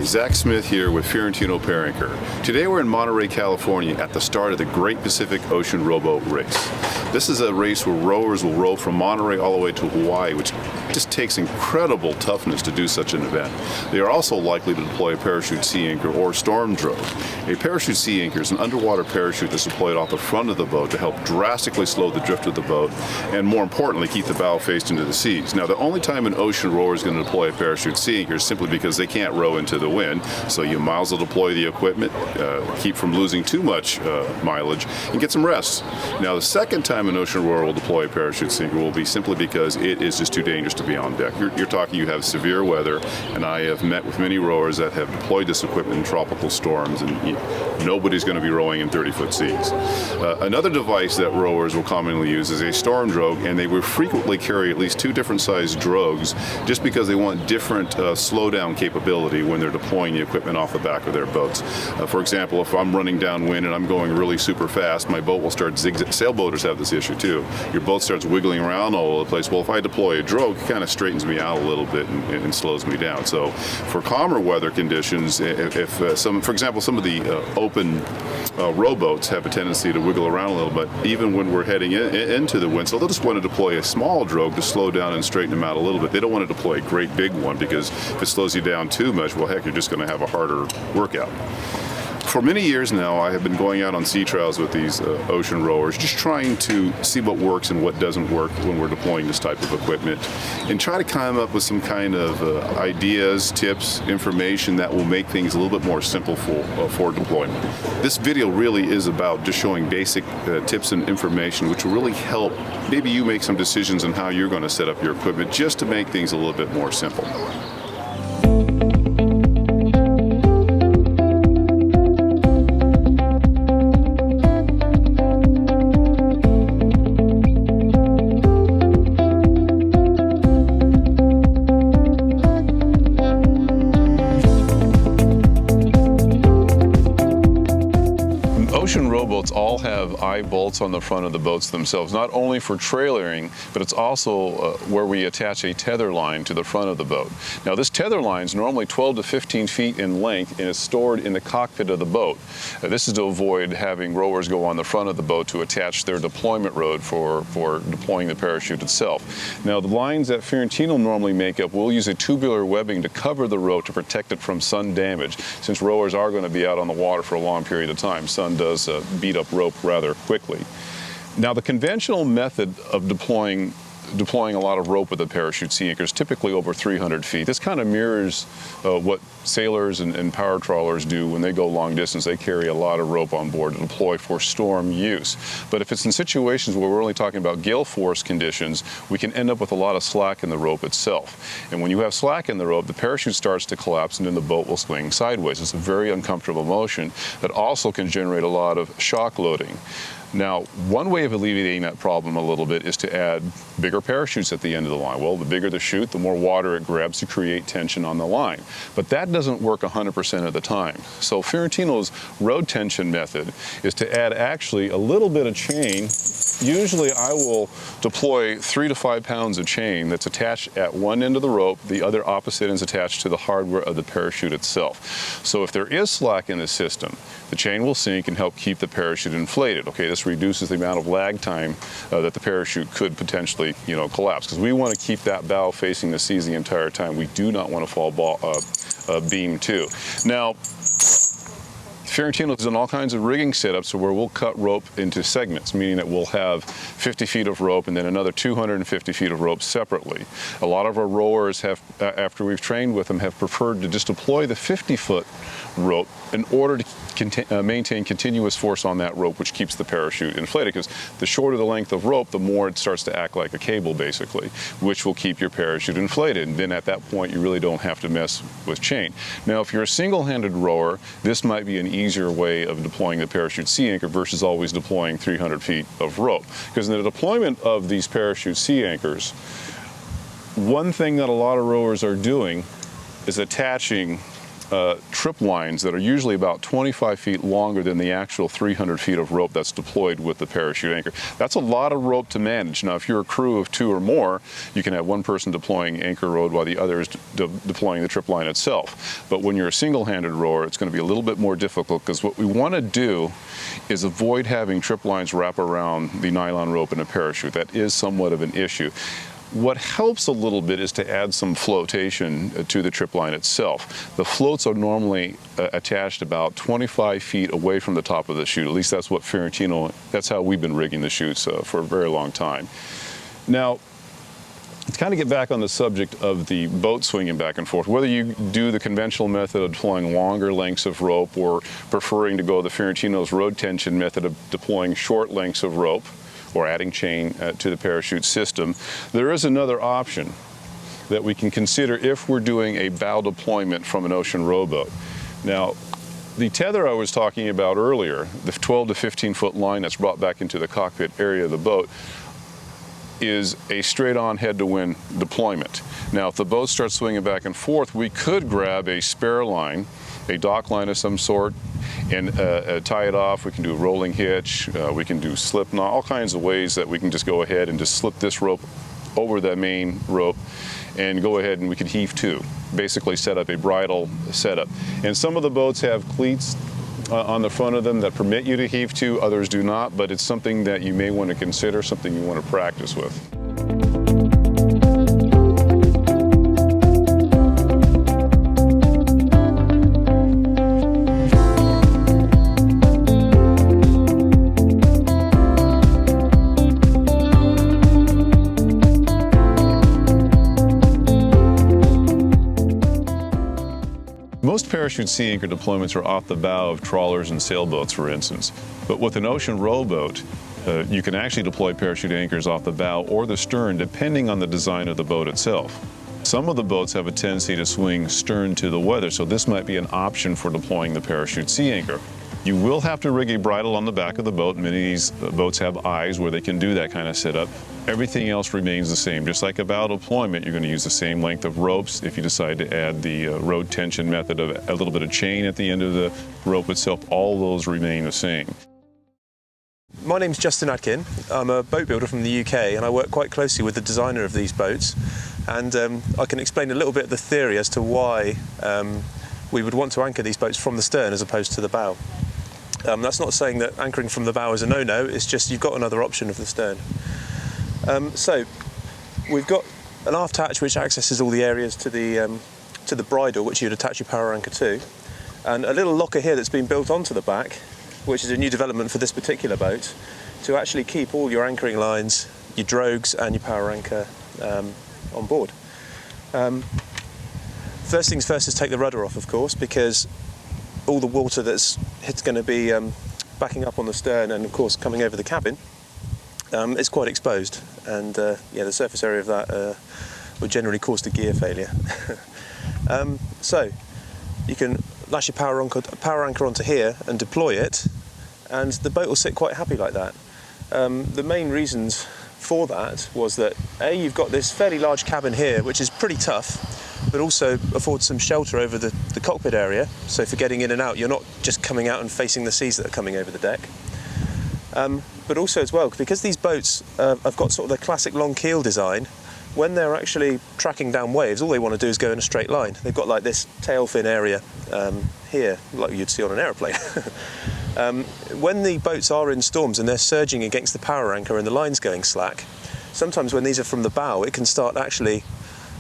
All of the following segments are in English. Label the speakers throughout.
Speaker 1: Zack Smith here with Fiorentino Para-Anchor. Today we're in Monterey, California at the start of the Great Pacific Ocean Rowboat Race. This is a race where rowers will row from Monterey all the way to Hawaii, which just takes incredible toughness to do such an event. They are also likely to deploy a parachute sea anchor or storm drogue. A parachute sea anchor is an underwater parachute that's deployed off the front of the boat to help drastically slow the drift of the boat and, more importantly, keep the bow faced into the seas. Now, the only time an ocean rower is going to deploy a parachute sea anchor is simply because they can't row into the wind, so you might as well deploy the equipment, keep from losing too much mileage, and get some rest. Now, the second time an ocean rower will deploy a parachute sea anchor will be simply because it is just too dangerous to be on deck. You're talking you have severe weather, and I have met with many rowers that have deployed this equipment in tropical storms, and nobody's going to be rowing in 30-foot seas. Another device that rowers will commonly use is a storm drogue, and they will frequently carry at least two different sized drogues just because they want different slowdown capability when they're deploying the equipment off the back of their boats. For example, if I'm running downwind and I'm going really super fast, my boat will start zigzag. Sailboaters have this issue too. Your boat starts wiggling around all over the place. Well, if I deploy a drogue, it kind of straightens me out a little bit and slows me down. So for calmer weather conditions, for example, some of the open rowboats have a tendency to wiggle around a little bit, even when we're heading into the wind. So they'll just want to deploy a small drogue to slow down and straighten them out a little bit. They don't want to deploy a great big one because if it slows you down too much, well, heck, you're just going to have a harder workout. For many years now, I have been going out on sea trials with these ocean rowers, just trying to see what works and what doesn't work when we're deploying this type of equipment, and try to come up with some kind of ideas, tips, information that will make things a little bit more simple for deployment. This video really is about just showing basic tips and information which will really help maybe you make some decisions on how you're going to set up your equipment just to make things a little bit more simple.
Speaker 2: Ocean rowboats all have eye bolts on the front of the boats themselves, not only for trailering, but it's also where we attach a tether line to the front of the boat. Now, this tether line is normally 12 to 15 feet in length and is stored in the cockpit of the boat. This is to avoid having rowers go on the front of the boat to attach their deployment rod for deploying the parachute itself. Now, the lines that Fiorentino normally make up, we'll use a tubular webbing to cover the rope to protect it from sun damage, since rowers are going to be out on the water for a long period of time. Sun does beat up rope rather quickly. Now, the conventional method of deploying a lot of rope with a parachute sea anchor is typically over 300 feet. This kind of mirrors what sailors and power trawlers do when they go long distance. They carry a lot of rope on board to deploy for storm use. But if it's in situations where we're only talking about gale force conditions, we can end up with a lot of slack in the rope itself. And when you have slack in the rope, the parachute starts to collapse and then the boat will swing sideways. It's a very uncomfortable motion that also can generate a lot of shock loading. Now, one way of alleviating that problem a little bit is to add bigger parachutes at the end of the line. Well, the bigger the chute, the more water it grabs to create tension on the line. But that doesn't work 100% of the time. So Fiorentino's road tension method is to add actually a little bit of chain. Usually I will deploy 3 to 5 pounds of chain that's attached at one end of the rope, the other opposite end is attached to the hardware of the parachute itself. So if there is slack in the system, the chain will sink and help keep the parachute inflated. Okay, this reduces the amount of lag time that the parachute could potentially, collapse, because we want to keep that bow facing the seas the entire time. We do not want to fall beam to. Now, Fiorentino's done all kinds of rigging setups where we'll cut rope into segments, meaning that we'll have 50 feet of rope and then another 250 feet of rope separately. A lot of our rowers have, after we've trained with them, have preferred to just deploy the 50-foot rope in order to maintain continuous force on that rope, which keeps the parachute inflated, because the shorter the length of rope, the more it starts to act like a cable, basically, which will keep your parachute inflated. And then at that point, you really don't have to mess with chain. Now, if you're a single-handed rower, this might be an easier way of deploying the parachute sea anchor versus always deploying 300 feet of rope. Because in the deployment of these parachute sea anchors, one thing that a lot of rowers are doing is attaching trip lines that are usually about 25 feet longer than the actual 300 feet of rope that's deployed with the parachute anchor. That's a lot of rope to manage. Now, if you're a crew of 2 or more, you can have one person deploying anchor rode while the other is deploying the trip line itself. But when you're a single-handed rower, it's going to be a little bit more difficult, because what we want to do is avoid having trip lines wrap around the nylon rope in a parachute. That is somewhat of an issue. What helps a little bit is to add some flotation to the trip line itself. The floats are normally attached about 25 feet away from the top of the chute. At least that's what Fiorentino, that's how we've been rigging the chutes for a very long time. Now, to kind of get back on the subject of the boat swinging back and forth, whether you do the conventional method of deploying longer lengths of rope or preferring to go the Fiorentino's road tension method of deploying short lengths of rope, or adding chain to the parachute system, there is another option that we can consider if we're doing a bow deployment from an ocean rowboat. Now, the tether I was talking about earlier, the 12 to 15 foot line that's brought back into the cockpit area of the boat, is a straight-on head-to-wind deployment. Now, if the boat starts swinging back and forth, we could grab a spare line, a dock line of some sort, and tie it off. We can do a rolling hitch, we can do slip knot, all kinds of ways that we can just go ahead and just slip this rope over the main rope and go ahead and we can heave to, basically set up a bridle setup. And some of the boats have cleats on the front of them that permit you to heave to, others do not, but it's something that you may want to consider, something you want to practice with. Most parachute sea anchor deployments are off the bow of trawlers and sailboats, for instance. But with an ocean rowboat, you can actually deploy parachute anchors off the bow or the stern, depending on the design of the boat itself. Some of the boats have a tendency to swing stern to the weather, so this might be an option for deploying the parachute sea anchor. You will have to rig a bridle on the back of the boat. Many of these boats have eyes where they can do that kind of setup. Everything else remains the same. Just like a bow deployment, you're going to use the same length of ropes. If you decide to add the road tension method of a little bit of chain at the end of the rope itself, all those remain the same.
Speaker 3: My name's Justin Adkin. I'm a boat builder from the UK, and I work quite closely with the designer of these boats. And I can explain a little bit of the theory as to why we would want to anchor these boats from the stern as opposed to the bow. That's not saying that anchoring from the bow is a no-no, it's just you've got another option of the stern. So we've got an aft hatch which accesses all the areas to the bridle, which you'd attach your power anchor to, and a little locker here that's been built onto the back, which is a new development for this particular boat, to actually keep all your anchoring lines, your drogues and your power anchor on board. First things first is take the rudder off, of course, because all the water that's going to be backing up on the stern and of course coming over the cabin is quite exposed, and yeah, the surface area of that would generally cause the gear failure. So you can lash your power anchor onto here and deploy it, and the boat will sit quite happy like that. The main reasons for that was that you've got this fairly large cabin here which is pretty tough, but also affords some shelter over the cockpit area, so for getting in and out you're not just coming out and facing the seas that are coming over the deck. But also as well, because these boats have got sort of the classic long keel design, when they're actually tracking down waves, all they want to do is go in a straight line. They've got like this tail fin area here, like you'd see on an aeroplane. When the boats are in storms and they're surging against the power anchor and the line's going slack, sometimes when these are from the bow, it can start actually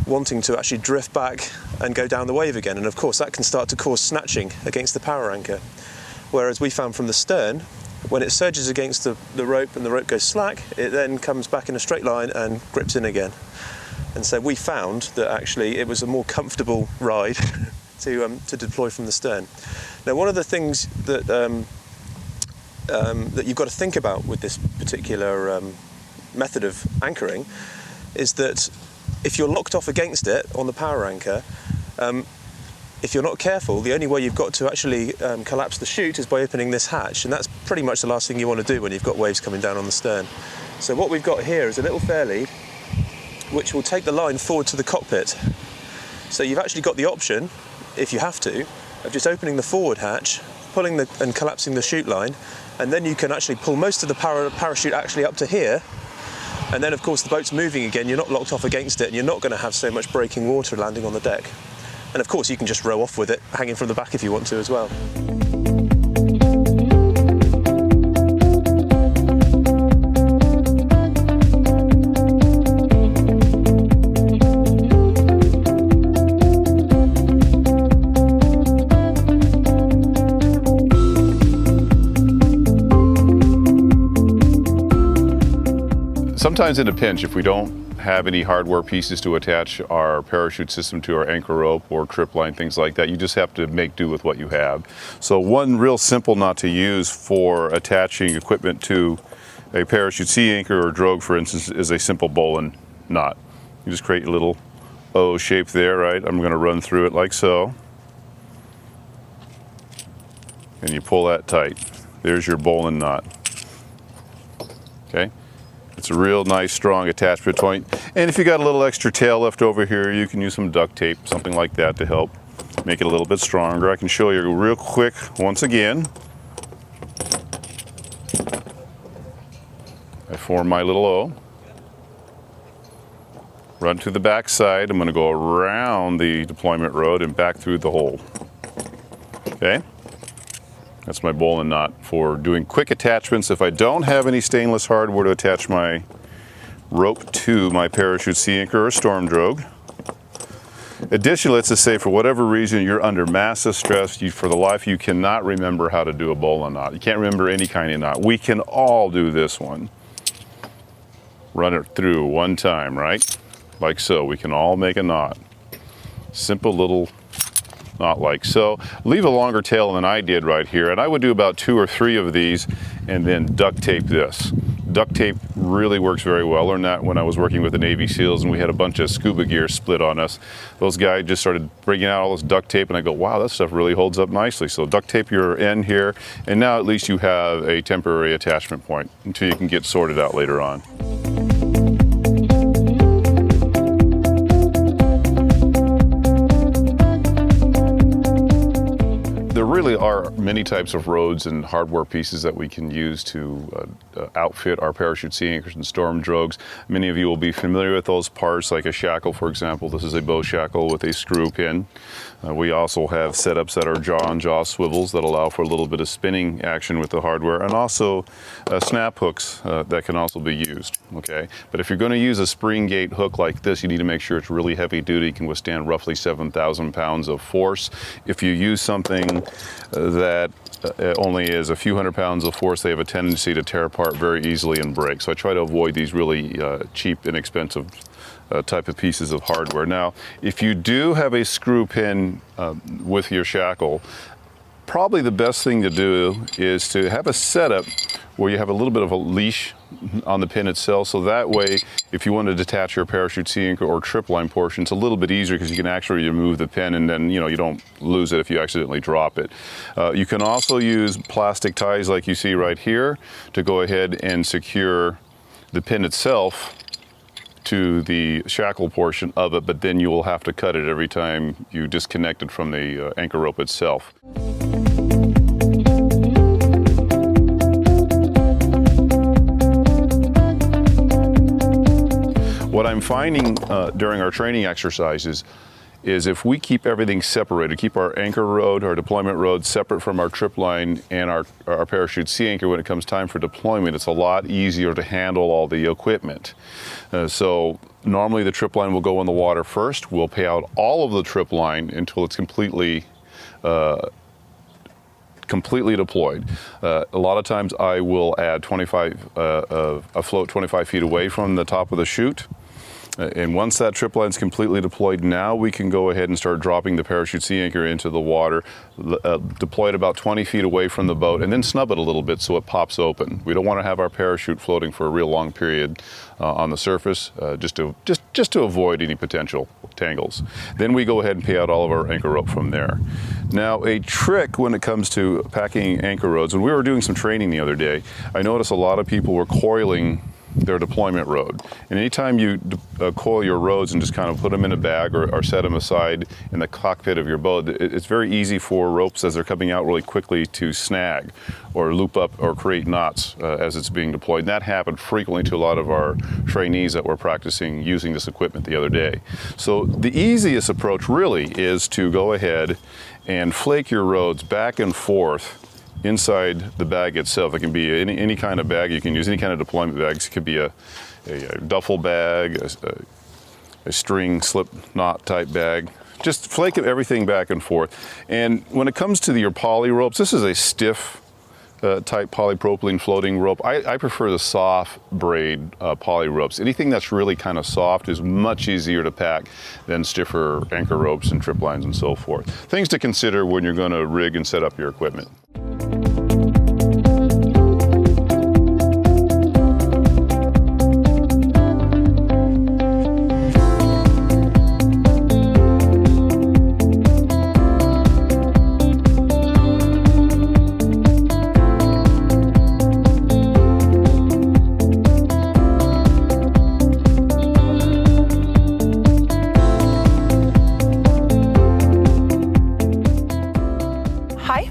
Speaker 3: wanting to actually drift back and go down the wave again, and of course that can start to cause snatching against the power anchor. Whereas we found from the stern, when it surges against the rope and the rope goes slack, it then comes back in a straight line and grips in again. And so we found that actually it was a more comfortable ride to deploy from the stern. Now, one of the things that that you've got to think about with this particular method of anchoring is that if you're locked off against it on the power anchor, if you're not careful, the only way you've got to actually collapse the chute is by opening this hatch, and that's pretty much the last thing you want to do when you've got waves coming down on the stern. So what we've got here is a little fair lead which will take the line forward to the cockpit. So you've actually got the option if you have to, of just opening the forward hatch, pulling and collapsing the chute line, and then you can actually pull most of the parachute actually up to here. And then, of course, the boat's moving again, you're not locked off against it, and you're not going to have so much breaking water landing on the deck. And of course, you can just row off with it, hanging from the back if you want to as well.
Speaker 1: Sometimes in a pinch, if we don't have any hardware pieces to attach our parachute system to our anchor rope or trip line, things like that, you just have to make do with what you have. So one real simple knot to use for attaching equipment to a parachute sea anchor or drogue, for instance, is a simple bowline knot. You just create a little O shape there, right? I'm going to run through it like so. And you pull that tight. There's your bowline knot. Okay? It's a real nice, strong attachment point. And if you got a little extra tail left over here, you can use some duct tape, something like that, to help make it a little bit stronger. I can show you real quick once again. I form my little O. Run to the back side. I'm going to go around the deployment road and back through the hole. Okay? That's my bowline knot for doing quick attachments. If I don't have any stainless hardware to attach my rope to my parachute sea anchor or storm drogue. Additionally, let's just say for whatever reason you're under massive stress, for the life you cannot remember how to do a bowline knot. You can't remember any kind of knot. We can all do this one. Run it through one time, right? Like so. We can all make a knot. Simple little knot like so. Leave a longer tail than I did right here, and I would do about 2 or 3 of these and then duct tape this. Duct tape really works very well. I learned that when I was working with the Navy SEALs and we had a bunch of scuba gear split on us. Those guys just started bringing out all this duct tape and I go, wow, that stuff really holds up nicely. So duct tape your end here, and now at least you have a temporary attachment point until you can get sorted out later on. There really are many types of rods and hardware pieces that we can use to outfit our parachute sea anchors and storm drogues. Many of you will be familiar with those parts, like a shackle, for example. This is a bow shackle with a screw pin. We also have setups that are jaw-on-jaw swivels that allow for a little bit of spinning action with the hardware, and also snap hooks that can also be used. Okay, but if you're going to use a spring gate hook like this, you need to make sure it's really heavy duty, can withstand roughly 7,000 pounds of force. If you use something that only is a few hundred pounds of force, they have a tendency to tear apart very easily and break. So I try to avoid these really cheap, inexpensive type of pieces of hardware. Now, if you do have a screw pin with your shackle, probably the best thing to do is to have a setup where you have a little bit of a leash on the pin itself, so that way if you want to detach your parachute sea anchor or trip line portion, it's a little bit easier because you can actually remove the pin and then you don't lose it if you accidentally drop it. You can also use plastic ties like you see right here to go ahead and secure the pin itself to the shackle portion of it, but then you will have to cut it every time you disconnect it from the anchor rope itself. What I'm finding during our training exercises is if we keep everything separated, keep our anchor rod, our deployment rod separate from our trip line and our parachute sea anchor when it comes time for deployment, it's a lot easier to handle all the equipment. So normally the trip line will go in the water first. We'll pay out all of the trip line until it's completely deployed. A lot of times I will add a float 25 feet away from the top of the chute. And once that trip line is completely deployed, now we can go ahead and start dropping the parachute sea anchor into the water, deploy it about 20 feet away from the boat, and then snub it a little bit so it pops open. We don't want to have our parachute floating for a real long period on the surface, just to avoid any potential tangles. Then we go ahead and pay out all of our anchor rope from there. Now, a trick when it comes to packing anchor rods, when we were doing some training the other day, I noticed a lot of people were coiling
Speaker 2: their deployment road. And anytime you coil your rods and just kind of put them in a bag or set them aside in the cockpit of your boat, it's very easy for ropes as they're coming out really quickly to snag or loop up or create knots as it's being deployed. And that happened frequently to a lot of our trainees that were practicing using this equipment the other day. So the easiest approach really is to go ahead and flake your rods back and forth inside the bag itself. It can be any kind of bag you can use, any kind of deployment bags. It could be a duffel bag, a string slip knot type bag. Just flake everything back and forth. And when it comes to your poly ropes, this is a stiff type polypropylene floating rope. I prefer the soft braid poly ropes. Anything that's really kind of soft is much easier to pack than stiffer anchor ropes and trip lines and so forth. Things to consider when you're going to rig and set up your equipment.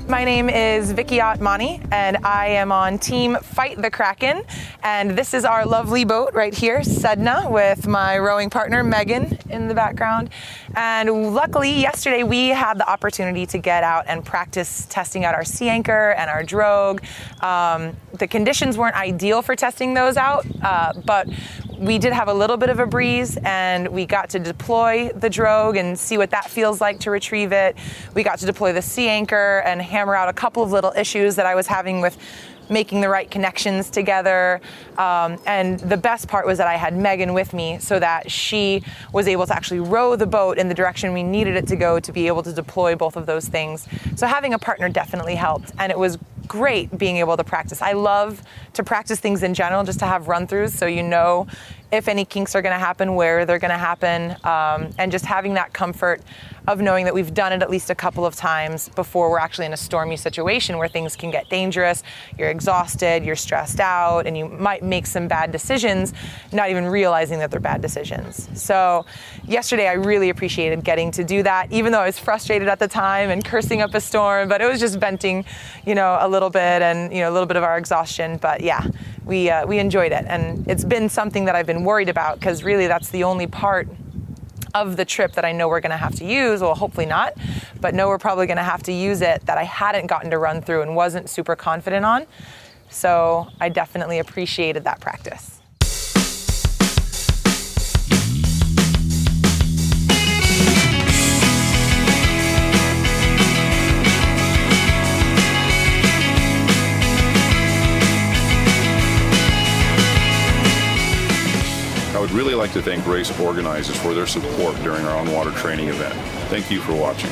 Speaker 4: My name is Vicky Otmani, and I am on Team Fight the Kraken. And this is our lovely boat right here, Sedna, with my rowing partner, Megan, in the background. And luckily, yesterday we had the opportunity to get out and practice testing out our sea anchor and our drogue. The conditions weren't ideal for testing those out, but we did have a little bit of a breeze, and we got to deploy the drogue and see what that feels like to retrieve it. We got to deploy the sea anchor and hammer out a couple of little issues that I was having with making the right connections together. And the best part was that I had Megan with me so that she was able to actually row the boat in the direction we needed it to go to be able to deploy both of those things. So having a partner definitely helped, and it was great being able to practice. I love to practice things in general, just to have run-throughs so you know if any kinks are going to happen, where they're going to happen, and just having that comfort of knowing that we've done it at least a couple of times before we're actually in a stormy situation where things can get dangerous, you're exhausted, you're stressed out, and you might make some bad decisions, not even realizing that they're bad decisions. So yesterday I really appreciated getting to do that, even though I was frustrated at the time and cursing up a storm, but it was just venting, a little bit and, a little bit of our exhaustion. But yeah, we enjoyed it. And it's been something that I've been worried about, because really that's the only part of the trip that I know we're going to have to use. Well, hopefully not, but know we're probably going to have to use it, that I hadn't gotten to run through and wasn't super confident on. So I definitely appreciated that practice.
Speaker 1: I would really like to thank race organizers for their support during our on-water training event. Thank you for watching.